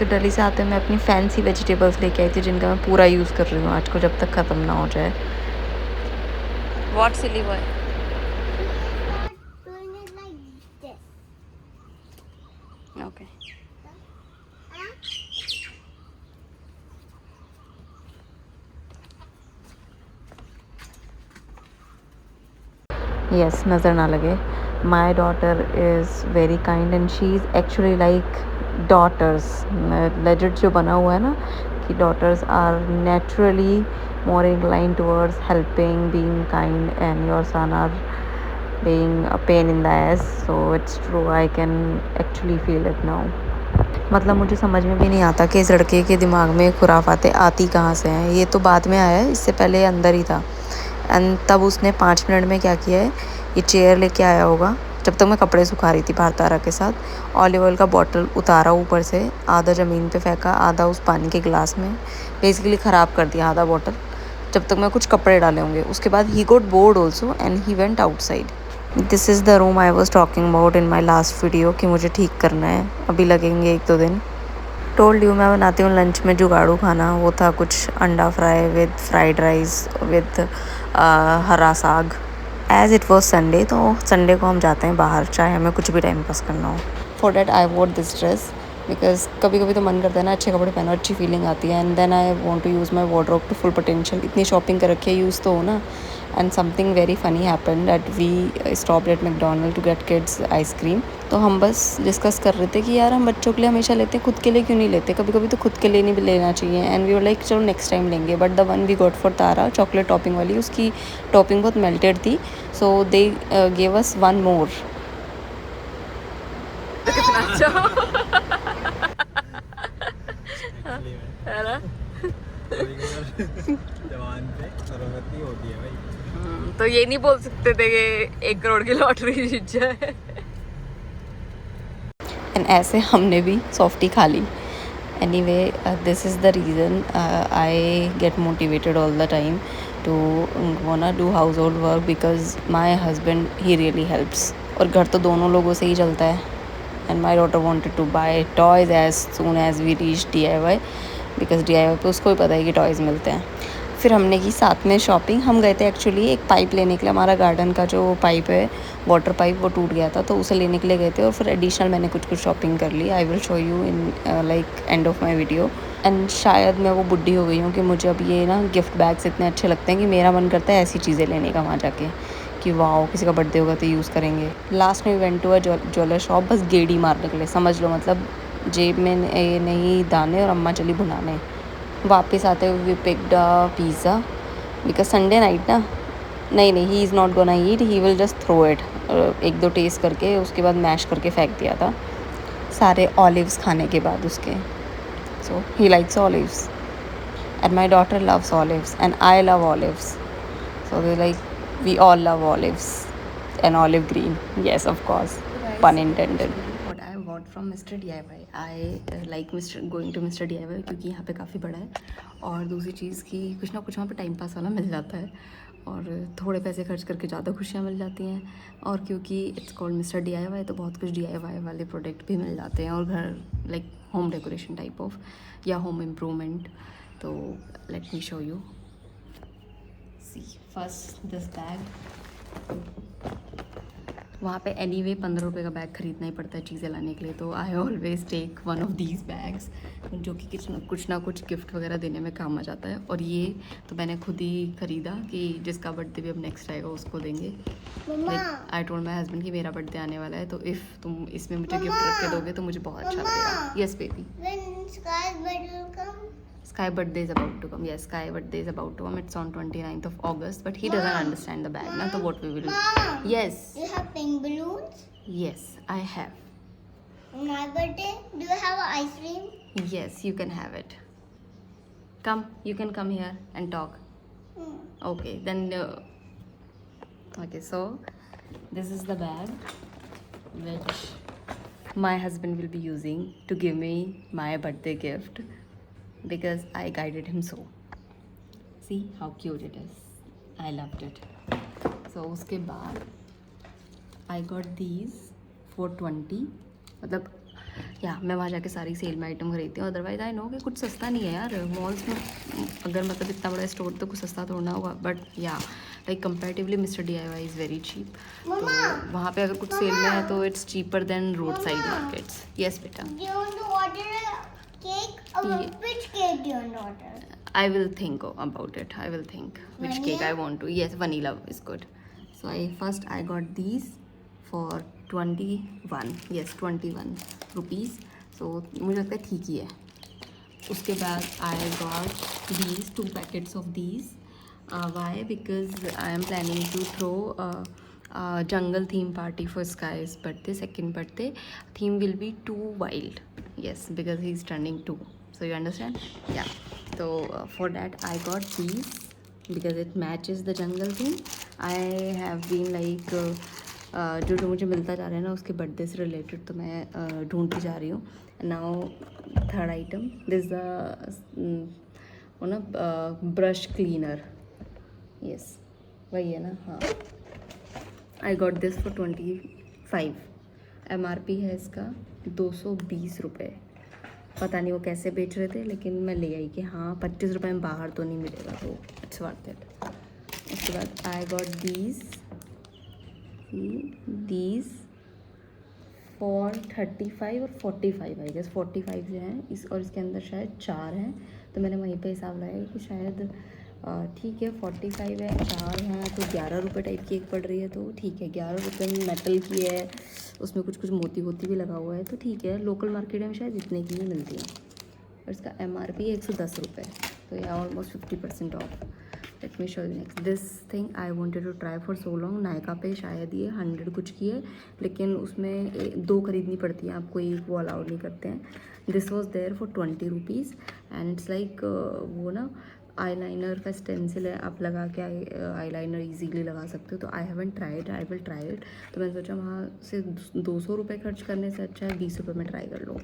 तो दिल्ली से आते हुए मैं अपनी फैंसी वेजिटेबल्स लेके आई थी जिनका मैं पूरा यूज़ कर रही हूँ आज को जब तक ख़त्म ना हो जाए। What silly boy? Okay. Yes, नज़र ना लगे। My daughter is very kind and she is actually like daughters. Legit जो बना हुआ है ना कि daughters are naturally more inclined towards helping, being kind, and your son are being a pain in the ass. So it's true, I can actually feel it now. मतलब मुझे समझ में भी नहीं आता कि इस लड़के के दिमाग में खुराफातें आती कहाँ से हैं। ये तो बाद में आया है, इससे पहले अंदर ही था। एंड तब उसने 5 मिनट में क्या किया है, ये चेयर लेके आया होगा जब तक मैं कपड़े सुखा रही थी भारतारा के साथ। ऑलिव ऑयल का बॉटल उतारा ऊपर से, आधा ज़मीन पे फेंका, आधा उस पानी के गिलास में, बेसिकली ख़राब कर दिया आधा बॉटल जब तक मैं कुछ कपड़े डाले होंगे। उसके बाद he got bored also and he went outside. This is the room I was talking about in my last video कि मुझे ठीक करना है, अभी लगेंगे 1-2 दिन। टोल्ड यू मैं बनाती हूँ लंच में जुगाड़ू खाना। वो था कुछ अंडा fry with fried rice with हरा साग। एज़ इट वॉज संडे, तो संडे को हम जाते हैं बाहर, चाहे हमें कुछ भी टाइम पास करना हो। For that I what this dress because कभी कभी तो मन करता है ना अच्छे कपड़े पहनो, अच्छी फीलिंग आती है। And then I want to use my wardrobe to full potential. इतनी शॉपिंग कर रखी है, यूज़ तो हो ना। And something very funny happen that we stopped at McDonald to get kids ice cream. तो हम बस डिस्कस कर रहे थे कि यार हम बच्चों के लिए हमेशा लेते हैं, खुद के लिए क्यों नहीं लेते? कभी कभी तो खुद के लिए नहीं भी लेना चाहिए। एंड वी वर लाइक चलो नेक्स्ट टाइम लेंगे। But the one we got for Tara, chocolate topping वाली, उसकी टॉपिंग बहुत मेल्टेड थी, सो they gave us one more. कितना अच्छा है ना? जवान पे जरूरत नहीं होती है भाई। तो ये नहीं बोल सकते थे कि 1 करोड़ की लॉटरी जीत जाए। एंड ऐसे हमने भी सॉफ्टी खा ली। Anyway, this is the reason I get motivated all the time to wanna do household work because my husband he really helps. और घर तो दोनों लोगों से ही चलता है। And my daughter wanted to buy toys as soon as we reach DIY because DIY पे उसको भी पता है कि टॉयज़ मिलते हैं। फिर हमने की साथ में शॉपिंग। हम गए थे एक्चुअली एक पाइप लेने के लिए। हमारा गार्डन का जो पाइप है, वाटर पाइप, वो टूट गया था, तो उसे लेने के लिए गए थे। और फिर एडिशनल मैंने कुछ शॉपिंग कर ली। I will show you in like end of my video. And शायद मैं वो बुढ़ी हो गई हूँ कि मुझे अब ये ना गिफ्ट बैग्स इतने अच्छे लगते हैं कि मेरा मन करता है ऐसी चीज़ें लेने का वहाँ जाके कि वाओ किसी का बर्थडे होगा तो यूज़ करेंगे। लास्ट में went to a jeweller shop, बस गेड़ी मारने के लिए, समझ लो। मतलब जेब में नहीं दाने और अम्मा चली भुनाने। वापस आते हुए we picked a pizza because Sunday night ना। नहीं, he is not gonna eat, he will just throw it. 1-2 test करके उसके बाद मैश करके फेंक दिया था सारे ऑलिव्स खाने के बाद उसके। So he likes olives and my daughter loves olives and I love olives, so they like we all love olives and olive green. Yes of course, pun intended. What I bought from Mr. DIY, I like going to Mr. DIY क्योंकि यहाँ पे काफ़ी बड़ा है। और दूसरी चीज़ कि कुछ ना कुछ वहाँ पे टाइम पास वाला मिल जाता है और थोड़े पैसे खर्च करके ज़्यादा खुशियाँ मिल जाती हैं। और क्योंकि इट्स कॉल्ड मिस्टर DIY, तो बहुत कुछ DIY वाले प्रोडक्ट भी मिल जाते हैं और घर like home decoration type of या होम इम्प्रूवमेंट। तो let me show you. See first this bag. वहाँ पे एनीवे 15 रुपये का बैग ख़रीदना ही पड़ता है चीज़ें लाने के लिए, तो I always take one of these bags जो कि कुछ ना कुछ गिफ्ट वगैरह देने में काम आ जाता है। और ये तो मैंने खुद ही ख़रीदा कि जिसका बर्थडे भी अब नेक्स्ट आएगा उसको देंगे। आई टोल्ड माई हस्बैंड कि मेरा बर्थडे आने वाला है, तो इफ़ तुम इसमें मुझे गिफ्ट रख के दोगे तो मुझे बहुत अच्छा लगेगा। Yes baby. Sky birthday is about to come. Yes, Sky birthday is about to come. It's on 29th of August, but he doesn't understand the bag. Na, so what we will do? Yes. You have pink balloons? Yes, I have. On my birthday, do you have ice cream? Yes, you can have it. Come, you can come here and talk. Okay, then. Okay, so this is the bag which my husband will be using to give me my birthday gift. Because I guided him so. See how cute it is. I loved it. So उसके बाद I got these for 20, मतलब या मैं वहाँ जाके सारी cell में item खरीदती हूँ। अदरवाइज आई नो कि कुछ सस्ता नहीं है यार मॉल्स में। अगर मतलब इतना बड़ा स्टोर तो कुछ सस्ता थोड़ा ना होगा, बट या like comparatively mister DIY is very cheap. तो वहाँ पे अगर कुछ सेल में है तो it's cheaper than road side markets. Yes बेटा, Do you want to order a cake? Which cake do you want to order? I will think about it. I will think which cake I want to. Yes, vanilla is good. So I got these for 21. Yes, 21 rupees. So मुझे लगता है ठीक ही है। उसके बाद I got these 2 packets of these. Why? Because I am planning to throw a jungle theme party for Sky's birthday, second birthday. Theme will be too wild. Yes, because he's turning 2. So you understand? Yeah. So for that I got these because it matches the jungle theme. I have been like जो जो मुझे मिलता जा रहा है ना उसके birthday से रिलेटेड, तो मैं ढूंढती जा रही हूँ। Now third item, this the वो ना ब्रश क्लीनर। यस वही है ना, हाँ। I got this for 25। MRP है इसका 220 रुपये। पता नहीं वो कैसे बेच रहे थे, लेकिन मैं ले आई कि हाँ 25 रुपये में बाहर तो नहीं मिलेगा, तो इट्स वर्थ इट। उसके बाद आई गॉट दीज फॉर 35 और 45 आई गेस। 45 जो हैं इस, और इसके अंदर शायद 4 हैं, तो मैंने वहीं पे हिसाब लगाया कि शायद ठीक है 45 है, 4 हैं तो 11 रुपये टाइप की एक पड़ रही है, तो ठीक है 11 रुपये में मेटल की है, उसमें कुछ कुछ मोती वोती भी लगा हुआ है, तो ठीक है। लोकल मार्केट में शायद इतने की ही मिलती है, और इसका MRP है 110 रुपये, तो ये almost 50% off. Let me show you next this thing I wanted to try for so long. Nykaa पे शायद ये 100 कुछ की है, लेकिन उसमें 2 खरीदनी पड़ती है आपको, एक वो अलाउड नहीं करते हैं। This was there for 20 rupees and it's like वो ना आईलाइनर का स्टेंसिल है, आप लगा के आईलाइनर इजीली लगा सकते हो। तो I haven't tried, I will try it. तो मैंने सोचा वहाँ से 200 रुपये खर्च करने से अच्छा है 20 रुपये में ट्राई कर लो।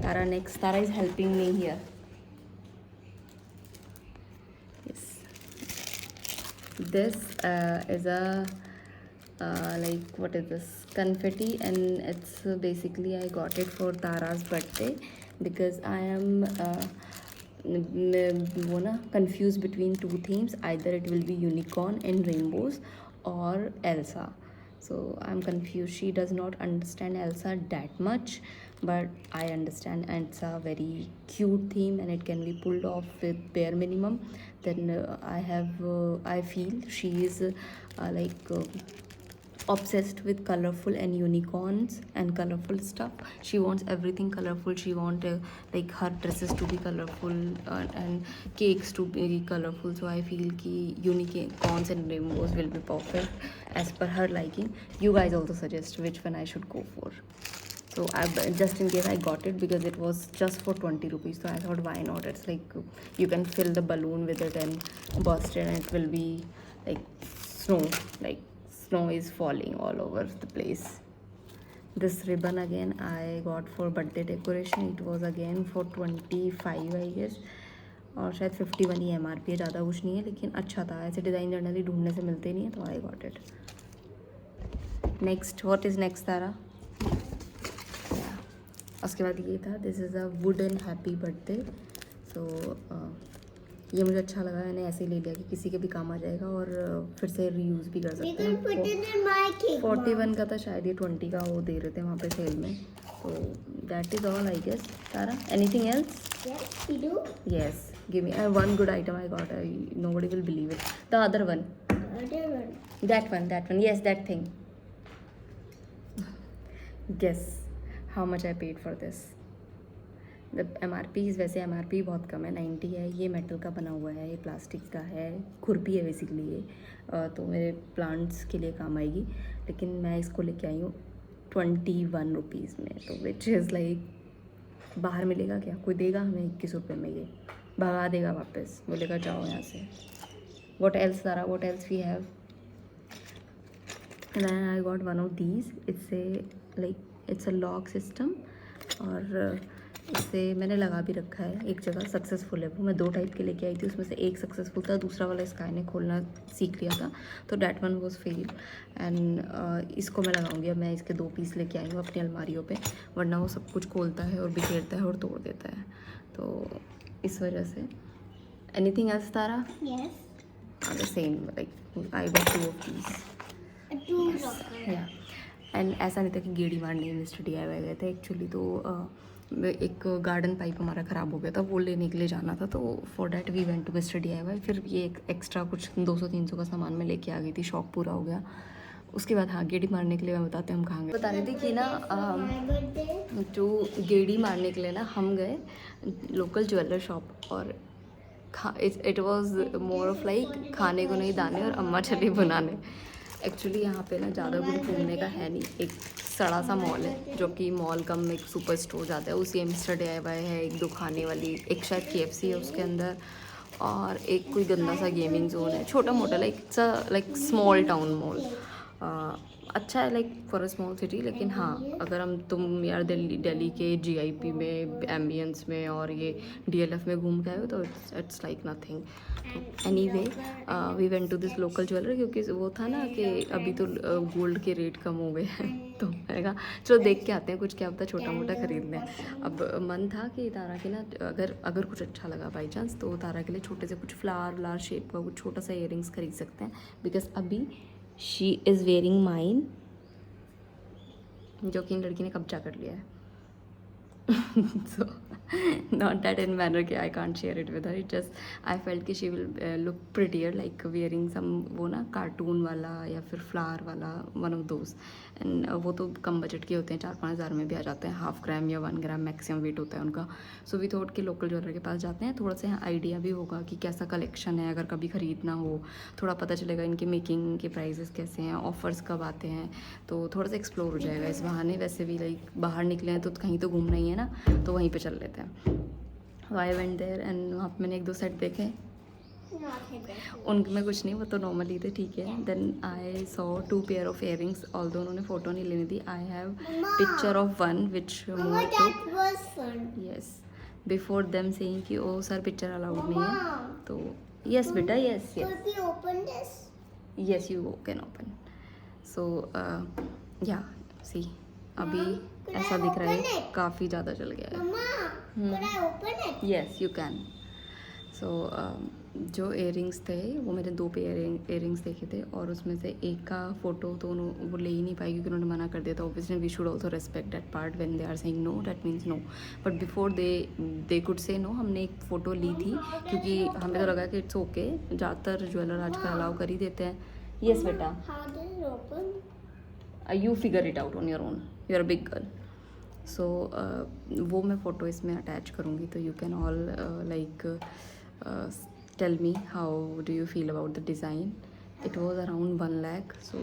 Tara next, Tara is helping me here. This is a like what is this, confetti, and it's basically I got it for Tara's birthday because I am वो ना confused between 2 themes. Either it will be unicorn and rainbows or Elsa. So I'm confused. She does not understand Elsa that much, but I understand, and it's a very cute theme and it can be pulled off with bare minimum. Then I feel she is like obsessed with colorful and unicorns and colorful stuff. She wants everything colorful. She want like her dresses to be colorful and cakes to be colorful. So I feel ki unicorns and rainbows will be perfect as per her liking. You guys also suggest which one I should go for. So I just in case I got it because it was just for 20 rupees, so I thought why not. It's like you can fill the balloon with it and burst it and it will be like snow, like snow is falling all over the place. This ribbon again I got for birthday decoration. It was again for 25 I guess, और शायद 51 ही MRP है, ज़्यादा कुछ नहीं है, लेकिन अच्छा था। ऐसे डिज़ाइन जनरली ढूंढने से मिलते नहीं है, तो I got it. Next, what is next Tara? उसके बाद ये था, this is a wooden happy birthday. So ये मुझे अच्छा लगा, मैंने ऐसे ही ले लिया कि किसी के भी काम आ जाएगा और फिर से रीयूज़ भी कर सकते हैं। 41 का था शायद, ये 20 का वो दे रहे थे वहाँ पे सेल में। तो that is all I guess. Tara, anything else? Yes, give me one good item I got. Nobody will believe it. The other one, that one, yes that thing. Guess how much I paid for this? The MRP वैसे MRP बहुत कम है, 90 है। ये metal का बना हुआ है, ये प्लास्टिक का है, खुरपी है बेसिकली ये, तो मेरे प्लांट्स के लिए काम आएगी। लेकिन मैं इसको लेके आई हूँ 21 रुपीज़ में, तो विच इज़ लाइक बाहर मिलेगा क्या? कोई देगा हमें 21 रुपये में? ये भगा देगा वापस, बोलेगा जाओ यहाँ से। What else Sara, what else we have? And I got one of these. It's a like it's a lock system, और इसे मैंने लगा भी रखा है एक जगह, सक्सेसफुल है वो। मैं 2 टाइप के लेके आई थी, उसमें से एक सक्सेसफुल था, दूसरा वाला स्काई ने खोलना सीख लिया था, तो that one was fail. And इसको मैं लगाऊंगी। अब मैं इसके 2 पीस लेके आई हूँ अपनी अलमारियों पे, वरना वो सब कुछ खोलता है और बिखेरता है और तोड़ देता है, तो इस वजह से। Anything else Tara? Yes. The same, like I got 2 of these. Two rockers. या एंड ऐसा नहीं था कि गेड़ी मारने मिस्टर DIY गए थे एक्चुअली, तो एक गार्डन पाइप हमारा ख़राब हो गया था, वो लेने के लिए जाना था, तो for that we went to mister DIY। फिर ये एक एक्स्ट्रा कुछ 200-300 का सामान मैं लेके आ गई थी, शौक पूरा हो गया। उसके बाद हाँ, गेड़ी मारने के लिए मैं बताते हैं हम कहाँ गए। बता रही थी कि ना My birthday. जो गेड़ी मारने के लिए ना हम गए लोकल ज्वेलर शॉप, और it was more of like खाने को नहीं दाने और अम्मा चली बनाने। एक्चुअली यहाँ पे ना ज़्यादा कुछ घूमने का है नहीं, एक सड़ा सा मॉल है जो कि मॉल कम एक सुपर स्टोर जाता है, उसी मिस्टर DIY है, एक 2 खाने वाली, एक शायद KFC है उसके अंदर, और एक कोई गंदा सा गेमिंग जोन है, छोटा मोटा, लाइक स्मॉल टाउन मॉल। अच्छा है like for a small city, लेकिन हाँ अगर तुम यार दिल्ली के GIP में, एम्बियंस में और ये DLF में घूम के आए हो तो it's like nothing. Anyway we went to this local jeweller, क्योंकि वो था ना कि अभी तो गोल्ड के रेट कम हो गए हैं, तो मैंने कहा चलो देख के आते हैं, कुछ क्या पता छोटा मोटा खरीद लें। अब मन था कि तारा के ना अगर कुछ अच्छा लगा बाई चांस, तो तारा के लिए छोटे से कुछ फ्लावर शेप का कुछ छोटा सा इयरिंग्स खरीद सकते हैं, बिकॉज अभी शी इज़ वेयरिंग माइन, जो कि इन लड़की ने कब्जा कर लिया है। So not that in manner कि I can't share it with her, it just I felt कि she will look prettier like wearing some वो ना कार्टून वाला या फिर फ्लावर वाला, one of those, and वो तो कम बजट के होते हैं, 4-5 हज़ार में भी आ जाते हैं, 0.5 ग्राम या 1 ग्राम मैक्सिमम वेट होता है उनका। सो वी थॉट कि लोकल ज्वेलर के पास जाते हैं, थोड़ा सा यहाँ आइडिया भी होगा कि कैसा कलेक्शन है, अगर कभी ख़रीदना हो थोड़ा पता चलेगा इनके मेकिंग के प्राइजेस कैसे हैं, ऑफर्स कब आते हैं, तो थोड़ा सा एक्सप्लोर हो जाएगा इस बहाने। वैसे भी लाइक बाहर निकले हैं तो कहीं तो घूमना ही है ना, तो वहीं पे चल लेते हैं। आई वेंट देयर एंड वहाँ पे मैंने 1-2 सेट देखे, उनमें कुछ नहीं, वो तो नॉर्मली थे, ठीक है। Then I saw 2 pair of earrings, although उन्होंने फ़ोटो नहीं लेनी थी। I have picture of one which Mama, that was fun. Yes before them saying कि ओ सर पिक्चर अलाउड नहीं है, Mama, तो यस बेटा, yes could we open this? yes you can open. So या सी अभी could ऐसा I दिख रहा open है it? काफ़ी ज़्यादा चल गया है। Mama, could I open it? Yes you can. So जो इयरिंग्स थे वो मैंने 2 पेयर इयरिंग्स देखे थे, और उसमें से एक का फ़ोटो तो वो ले ही नहीं पाई क्योंकि उन्होंने मना कर दिया था। Obviously we should also respect that part, when they are saying no that means no, but before they could say no, हमने एक फ़ोटो ली थी क्योंकि हमें तो लगा कि इट्स ओके, ज़्यादातर ज्वेलर आजकल अलाउ कर ही देते हैं। येस बेटा, How does it open? You figure it out on your own, you are a big girl. So वो मैं फ़ोटो इसमें अटैच करूँगी, तो you can all like tell me how do you feel about the design. It was around 1 lakh, so